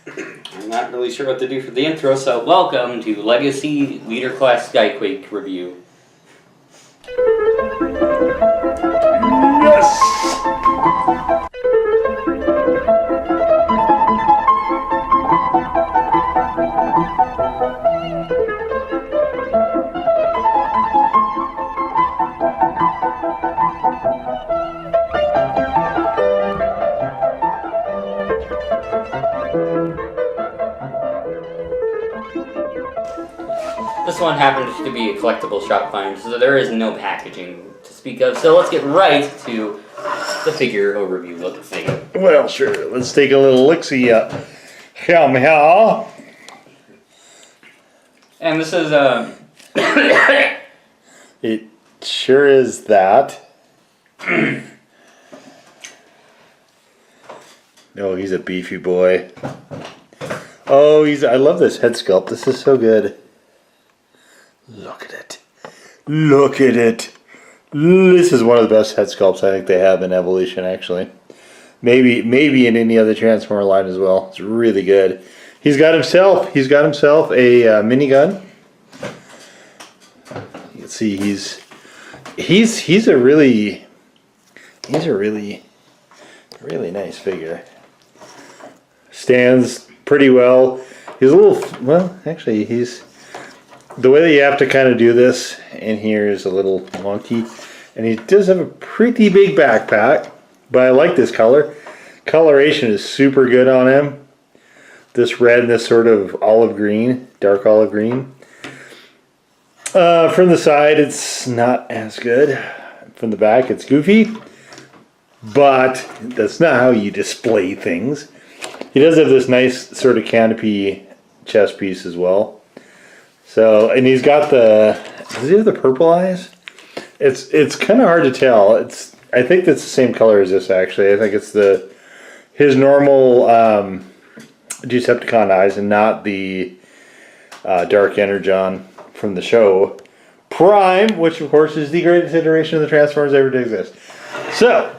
I'm not really sure what to do for the intro, so welcome to Legacy Leader Class Skyquake review. Yes! This one happens to be a collectible shop find, so there is no packaging to speak of. So let's get right to the figure overview of the thing. Well, sure. Let's take a little look-see up. Here. And this is It sure is that. Oh, he's a beefy boy. Oh, I love this head sculpt. This is so good. Look at it. Look at it. This is one of the best head sculpts I think they have in Evolution, actually. Maybe in any other Transformer line as well. It's really good. He's got himself a minigun. You can see he's a really nice figure. Stands pretty well. He's a little, well, actually the way that you have to kind of do this in here is a little wonky. And he does have a pretty big backpack, but I like this color. Coloration is super good on him. This red and this sort of olive green, dark olive green. From the side, it's not as good. From the back, it's goofy. But that's not how you display things. He does have this nice sort of canopy chest piece as well. So, and he's got does he have the purple eyes? It's kind of hard to tell. I think that's the same color as this actually. I think it's his normal Decepticon eyes and not the Dark Energon from the show Prime, which of course is the greatest iteration of the Transformers ever to exist. So,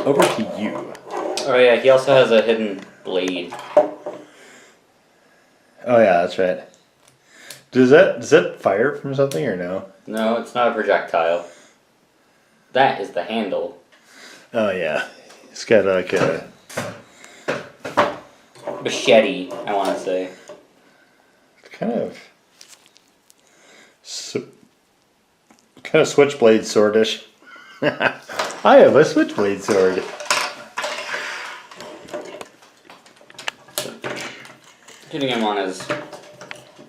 over to you. oh yeah, he also has a hidden blade. Oh yeah, that's right. Does that fire from something or no? No, it's not a projectile. That is the handle. Oh yeah, it's got like a machete, I want to say. kind of switchblade swordish. I have a switchblade sword. Hitting him on his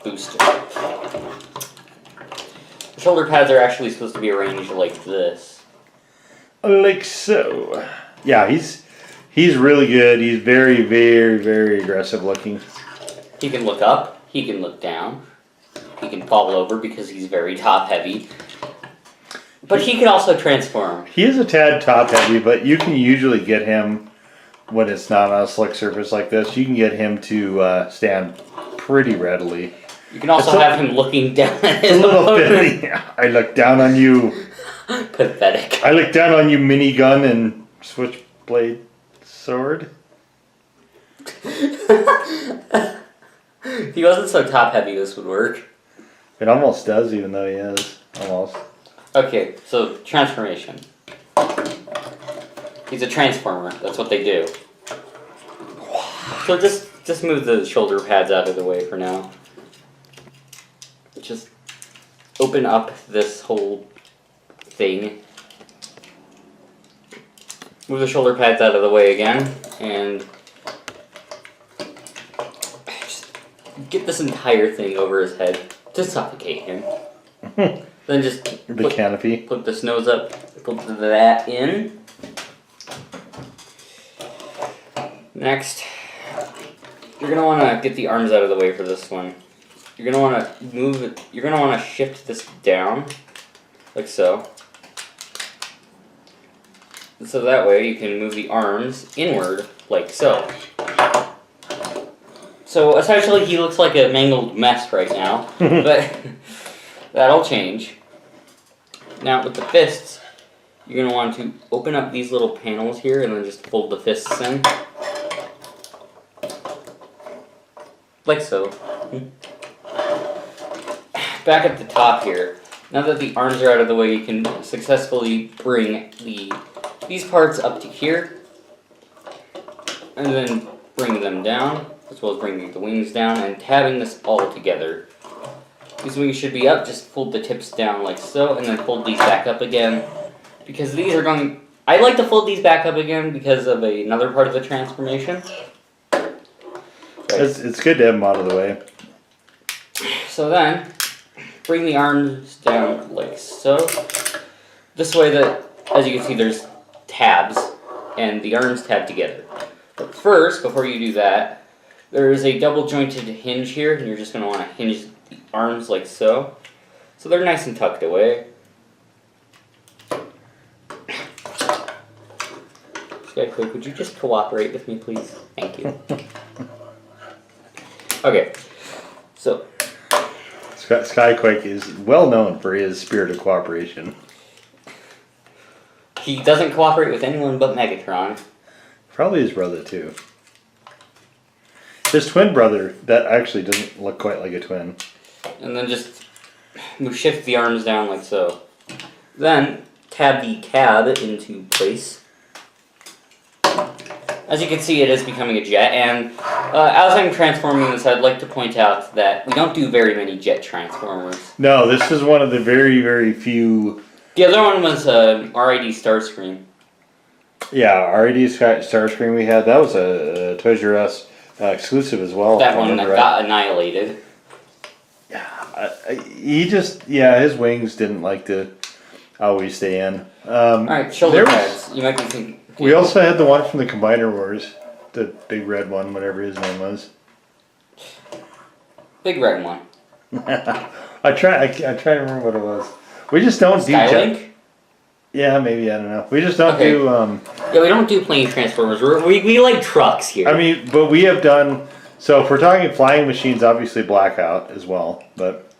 booster. The shoulder pads are actually supposed to be arranged like this. Like so. Yeah, he's really good. He's very, very, very aggressive looking. He can look up, he can look down, he can fall over because he's very top heavy. But he can also transform. He is a tad top heavy, but you can usually get him when it's not on a slick surface like this. You can get him to stand pretty readily. You can also have him looking down at his opponent. I look down on you. Pathetic. I look down on you, minigun and switchblade sword. If he wasn't so top heavy, this would work. It almost does, even though he is. Almost. Okay, so transformation. He's a transformer. That's what they do. So just move the shoulder pads out of the way for now. Just open up this whole thing. Move the shoulder pads out of the way again, and just get this entire thing over his head to suffocate him. Then just the canopy. Put this nose up, put that in. Next, you're gonna want to get the arms out of the way for this one. You're gonna want to move it. You're gonna want to shift this down, like so. And so that way you can move the arms inward, like so. So essentially, he looks like a mangled mess right now, but that'll change. Now with the fists, you're gonna want to open up these little panels here and then just fold the fists in. Like so. Back at the top here, now that the arms are out of the way, you can successfully bring these parts up to here, and then bring them down, as well as bringing the wings down, and tabbing this all together. These wings should be up, just fold the tips down like so, and then fold these back up again, because these are going... I like to fold these back up again because of another part of the transformation. Right. It's good to have them out of the way. So then, bring the arms down like so. This way that, as you can see, there's tabs, and the arms tab together. But first, before you do that, there is a double jointed hinge here, and you're just going to want to hinge the arms like so. So they're nice and tucked away. Skyquake, would you just cooperate with me, please? Thank you. Okay, so... Skyquake is well known for his spirit of cooperation. He doesn't cooperate with anyone but Megatron. Probably his brother, too. His twin brother, that actually doesn't look quite like a twin. And then just shift the arms down like so. Then, tab the cab into place. As you can see, it is becoming a jet, and as I'm transforming this, I'd like to point out that we don't do very many jet transformers. No, this is one of the very, very few... The other one was RID Starscream. Yeah, RID Starscream we had, that was a Toys R Us exclusive as well. That one that got annihilated. Yeah, his wings didn't like to always stay in. Alright, shoulder pads. You might be thinking... We also had the one from the Combiner Wars, the big red one, whatever his name was. Big red one. I try to remember what it was. We just don't do Skylink? Yeah, maybe, I don't know. We just don't do Yeah, we don't do plane transformers. We like trucks here. I mean, but we have done, so if we're talking flying machines, obviously Blackout as well, but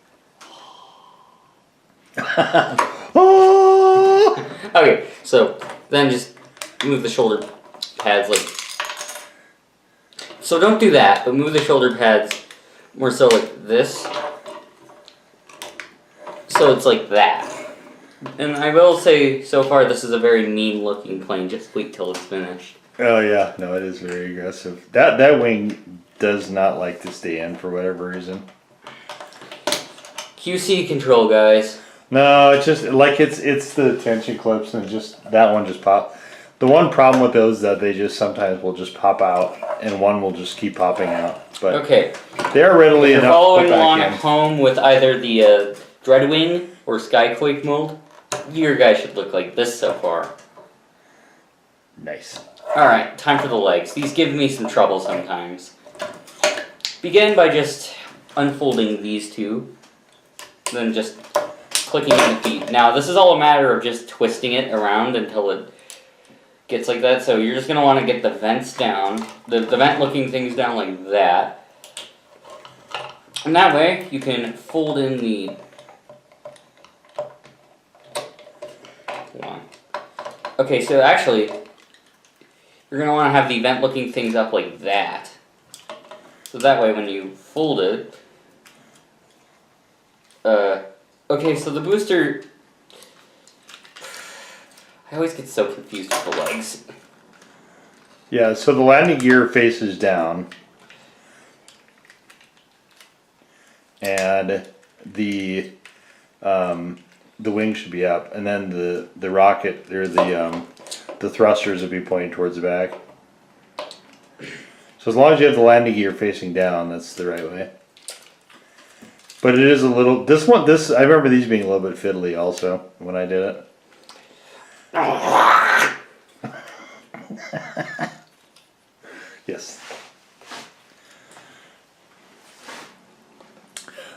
oh! Okay, so then just move the shoulder pads like... So don't do that, but move the shoulder pads more so like this. So it's like that. And I will say, so far this is a very mean looking plane, just wait till it's finished. Oh yeah, no, it is very aggressive. That wing does not like to stay in for whatever reason. QC control, guys. No, it's just, like, it's the tension clips, and that one just pop. The one problem with those is that they just sometimes will just pop out, and one will just keep popping out. But okay. They are readily if enough you're to put following along back at home with either the Dreadwing or Skyquake mold, your guys should look like this so far. Nice. Alright, time for the legs. These give me some trouble sometimes. Begin by just unfolding these two, then just clicking on the feet. Now, this is all a matter of just twisting it around until it gets like that. So you're just going to want to get the vents down, the vent looking things down like that. And that way, you can fold in the... Hold on. Okay, so actually, you're going to want to have the vent looking things up like that. So that way when you fold it... okay, so the booster... I always get so confused with the legs. Yeah, so the landing gear faces down. And the wing should be up, and then the rocket or the thrusters will be pointing towards the back. So as long as you have the landing gear facing down, that's the right way. But it is a little, I remember these being a little bit fiddly also when I did it. Yes.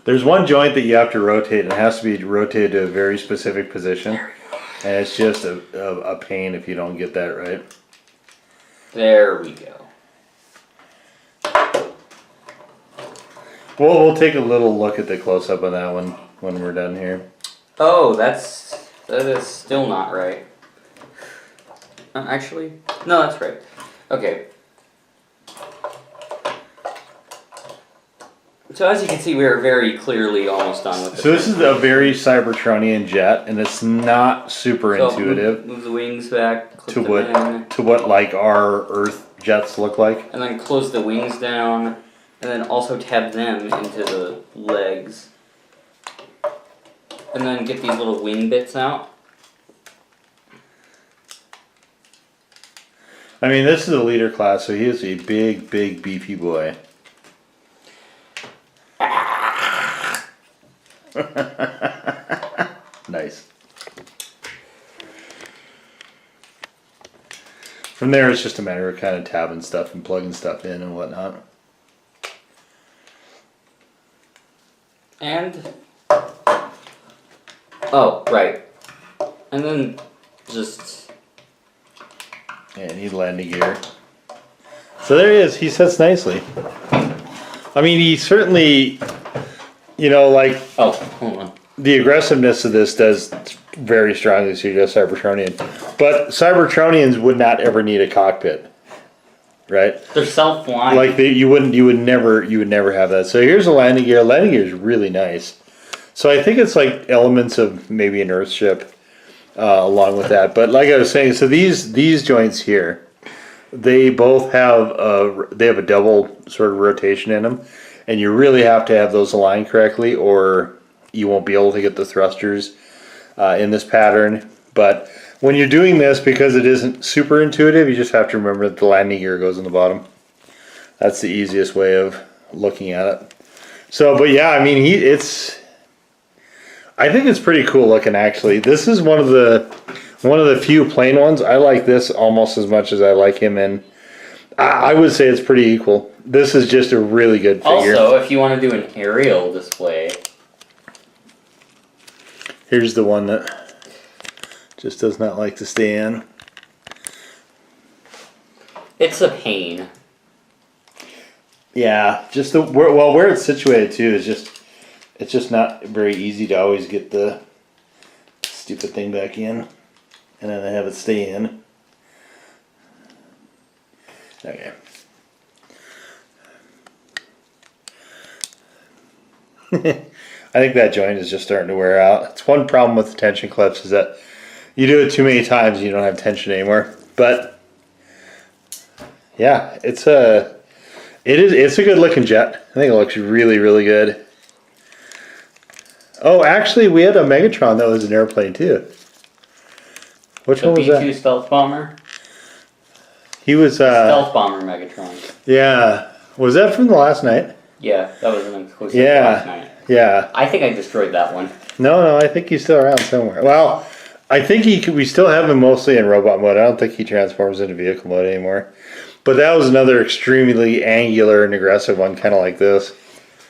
There's one joint that you have to rotate, and it has to be rotated to a very specific position. And it's just a pain if you don't get that right. There we go. We'll take a little look at the close-up on that one when we're done here. Oh, that is still not right. Actually, no, that's right. Okay. So as you can see, we are very clearly almost done with this. So this is a very Cybertronian jet, and it's not super intuitive. Move the wings back. To what like our Earth jets look like. And then close the wings down, and then also tab them into the legs. And then get these little wing bits out. I mean, this is a leader class, so he is a big, big, beefy boy. Nice. From there, it's just a matter of kind of tabbing stuff and plugging stuff in and whatnot. And... oh, right. And then just... yeah, need landing gear. So there he is. He sits nicely. I mean, he certainly, you know, like... oh, hold on. The aggressiveness of this does very strongly suggest Cybertronian. But Cybertronians would not ever need a cockpit. Right? They're self-flying. Like you would never have that. So here's a landing gear. Landing gear is really nice. So I think it's like elements of maybe an Earthship along with that. But like I was saying, so these joints here, they both have a double sort of rotation in them, and you really have to have those aligned correctly, or you won't be able to get the thrusters in this pattern. But when you're doing this, because it isn't super intuitive, you just have to remember that the landing gear goes in the bottom. That's the easiest way of looking at it. So, but yeah, I mean, I think it's pretty cool looking, actually. This is one of the few plain ones. I like this almost as much as I like him, and I would say it's pretty equal. This is just a really good figure. Also, if you want to do an aerial display, here's the one that just does not like to stay in. it's a pain. Yeah, just where it's situated too is it's just not very easy to always get the stupid thing back in, and then have it stay in. Okay. I think that joint is just starting to wear out. It's one problem with the tension clips is that you do it too many times and you don't have tension anymore. But yeah, it's a good looking jet. I think it looks really, really good. Oh, actually, we had a Megatron that was an airplane too. Which one was that? B-2 stealth bomber. He was Stealth bomber Megatron. Yeah, was that from the last night? Yeah, that was an exclusive last night. Yeah. I think I destroyed that one. No, I think he's still around somewhere. Well, I think we still have him mostly in robot mode. I don't think he transforms into vehicle mode anymore. But that was another extremely angular and aggressive one, kind of like this.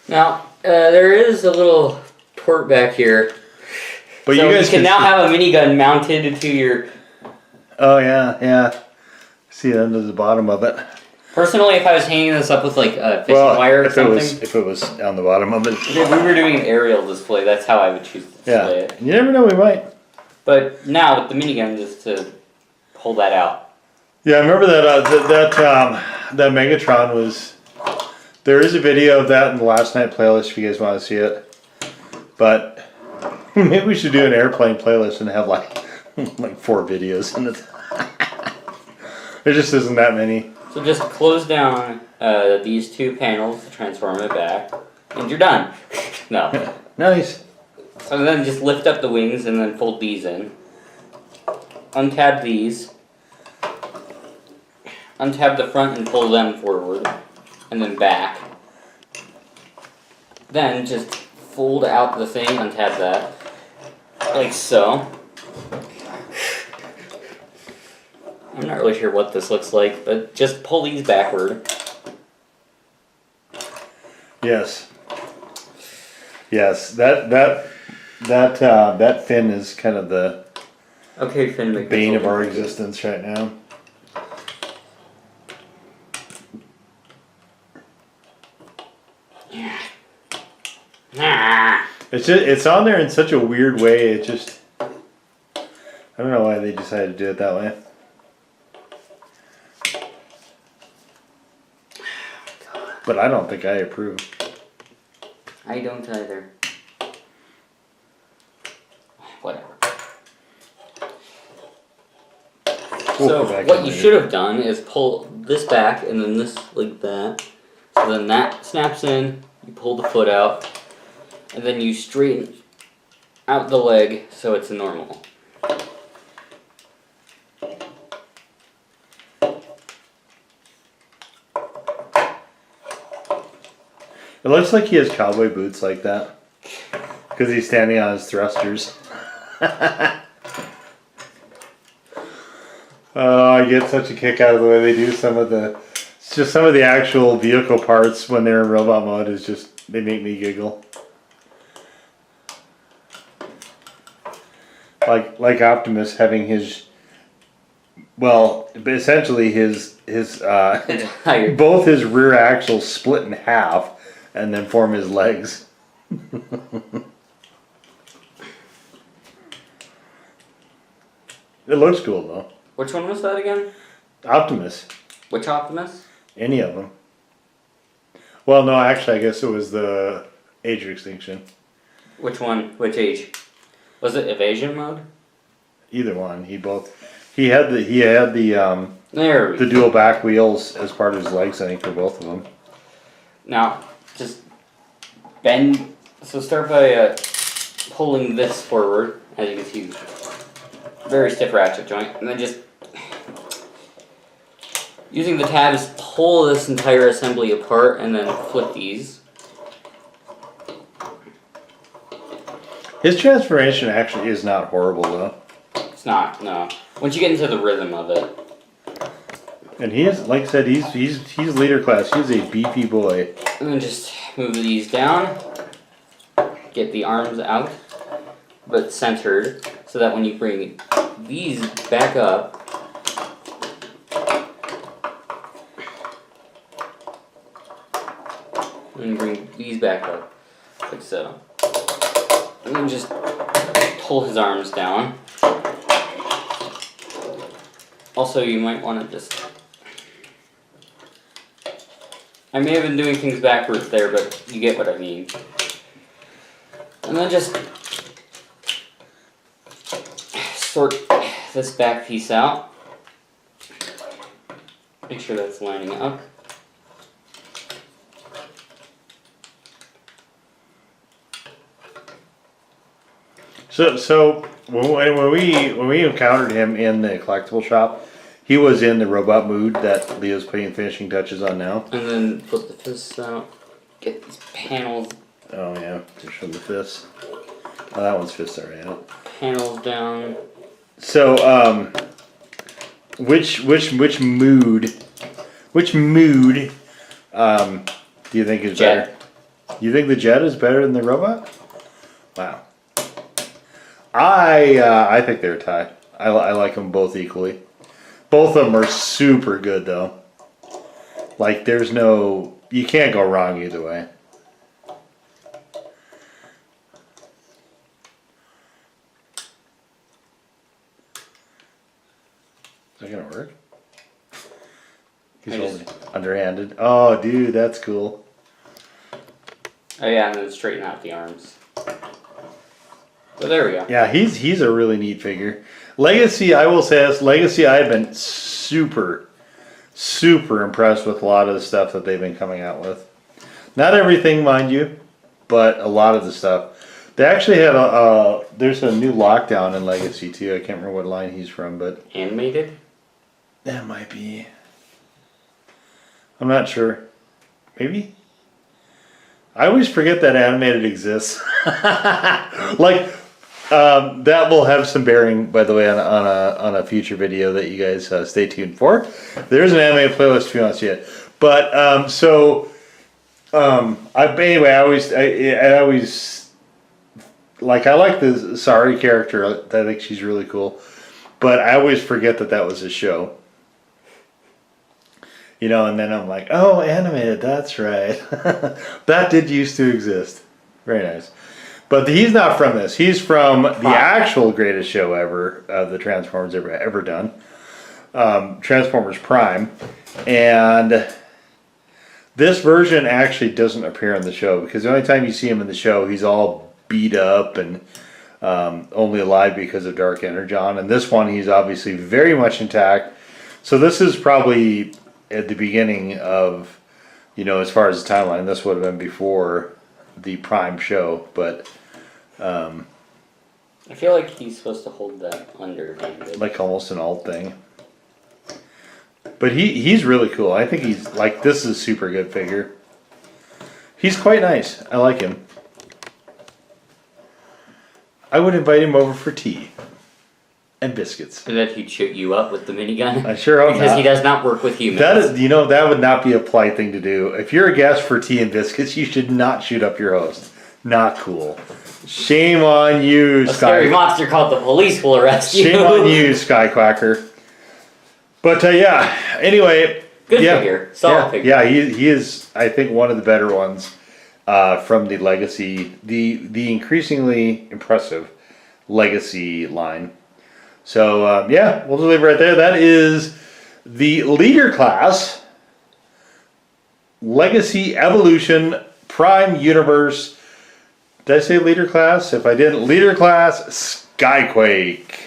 Now, there is a little port back here. But so you guys can now have a minigun mounted to your... oh, yeah. See it under the bottom of it. Personally, if I was hanging this up with like a fishing wire or something... if it was on the bottom of it. If we were doing an aerial display, that's how I would choose to display it. You never know, we might. But now with the minigun, just to pull that out. Yeah, I remember that Megatron was... There is a video of that in the last night playlist if you guys want to see it. But maybe we should do an airplane playlist and have like 4 videos in it. There just isn't that many. So just close down these 2 panels to transform it back, and you're done. No. Nice. So then just lift up the wings and then fold these in. Untab these. Untab the front and pull them forward, and then back. Then just fold out the thing, untab that, like so. I'm not really sure what this looks like, but just pull these backward. Yes. Yes, that fin is kind of the Finn, bane of our existence right now. It's on there in such a weird way. It just, I don't know why they decided to do it that way. But I don't think I approve. I don't either. Whatever. So what you should have done is pull this back and then this like that. So then that snaps in, you pull the foot out, and then you straighten out the leg so it's normal. It looks like he has cowboy boots like that. Because he's standing on his thrusters. Oh, I get such a kick out of the way they do some of the... It's just some of the actual vehicle parts when they're in robot mode is just... They make me giggle. Like Optimus having his... Well, essentially his both his rear axles split in half and then form his legs. It looks cool though. Which one was that again? Optimus. Which Optimus? Any of them. Well, no, actually, I guess it was the Age of Extinction. Which one? Which age? Was it evasion mode? Either one. He had the dual back wheels as part of his legs, I think, for both of them. Now, just bend. So start by pulling this forward, as you can see, very stiff ratchet joint, and then just using the tabs, pull this entire assembly apart, and then flip these. His transformation actually is not horrible though. It's not, no. Once you get into the rhythm of it. And he is, like I said, he's leader class. He's a beefy boy. And then just move these down. Get the arms out, but centered, so that when you bring these back up, and bring these back up, like so. And then just pull his arms down. Also, you might want to just... I may have been doing things backwards there, but you get what I mean. And then just sort this back piece out. Make sure that's lining up. So when we encountered him in the collectible shop, he was in the robot mood that Leo's putting finishing touches on now. And then flip the fists out. Get these panels. Oh yeah, just show the fists. Oh, that one's fists already out. Panels down. So which mood do you think is better? You think the jet is better than the robot? Wow. I think they're a tie. I like them both equally. Both of them are super good though. Like you can't go wrong either way. Is that gonna work? He's holding underhanded. Oh, dude, that's cool. Oh yeah, and then straighten out the arms. So there we go. Yeah, he's a really neat figure. Legacy, I will say this, Legacy, I've been super impressed with a lot of the stuff that they've been coming out with. Not everything, mind you, but a lot of the stuff. They actually had there's a new Lockdown in Legacy too. I can't remember what line he's from, but... Animated? That might be. I'm not sure. Maybe? I always forget that animated exists. Like... that will have some bearing, by the way, on a future video that you guys stay tuned for. There's an anime playlist if you want to see it. But I always like the Sari character. I think she's really cool, but I always forget that was a show. You know, and then I'm like, oh, animated. That's right. That did used to exist. Very nice. But he's not from this. He's from the actual greatest show ever of the Transformers ever done. Transformers Prime. And This version actually doesn't appear on the show because the only time you see him in the show, he's all beat up and only alive because of Dark Energon. And this one, he's obviously very much intact. So this is probably at the beginning of, as far as the timeline, this would have been before the Prime show. But I feel like he's supposed to hold that underhanded. like almost an alt thing. But he's really cool. I think he's like, this is a super good figure. He's quite nice. I like him. I would invite him over for tea and biscuits. I bet he'd shoot you up with the minigun. I sure hope because not. he does not work with humans. That is, that would not be a polite thing to do. If you're a guest for tea and biscuits, you should not shoot up your host. Not cool. Shame on you, A scary monster called the police will arrest you. Shame on you, Skyquacker. But yeah, anyway. Good figure. Solid figure. Yeah, he is, I think, one of the better ones from the Legacy, the increasingly impressive Legacy line. So, yeah, we'll just leave it right there. That is the Leader Class Legacy Evolution Prime Universe. Did I say Leader Class? If I didn't, Leader Class Skyquake.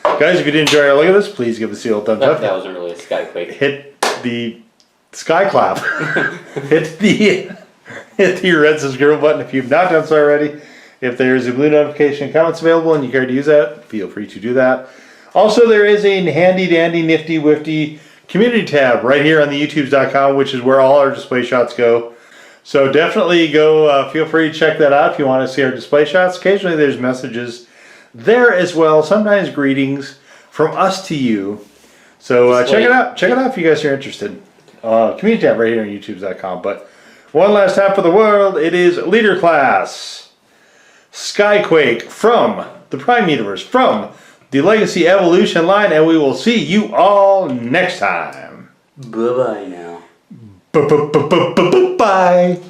Guys, if you did enjoy our look at this, please give us the old thumbs up. That wasn't really a Skyquake. Hit the sky clap. hit the red subscribe button if you've not done so already. If there's a blue notification and comments available and you care to use that, feel free to do that. Also, there is a handy dandy nifty wifty community tab right here on the youtubes.com, which is where all our display shots go. So definitely go, feel free to check that out if you want to see our display shots. Occasionally there's messages there as well, sometimes greetings from us to you. So check it out. Check it out if you guys are interested. Community tab right here on youtubes.com. But one last time for the world, it is Leader Class Skyquake from the Prime Universe, from the Legacy Evolution line, and we will see you all next time. Bye-bye now. Bye.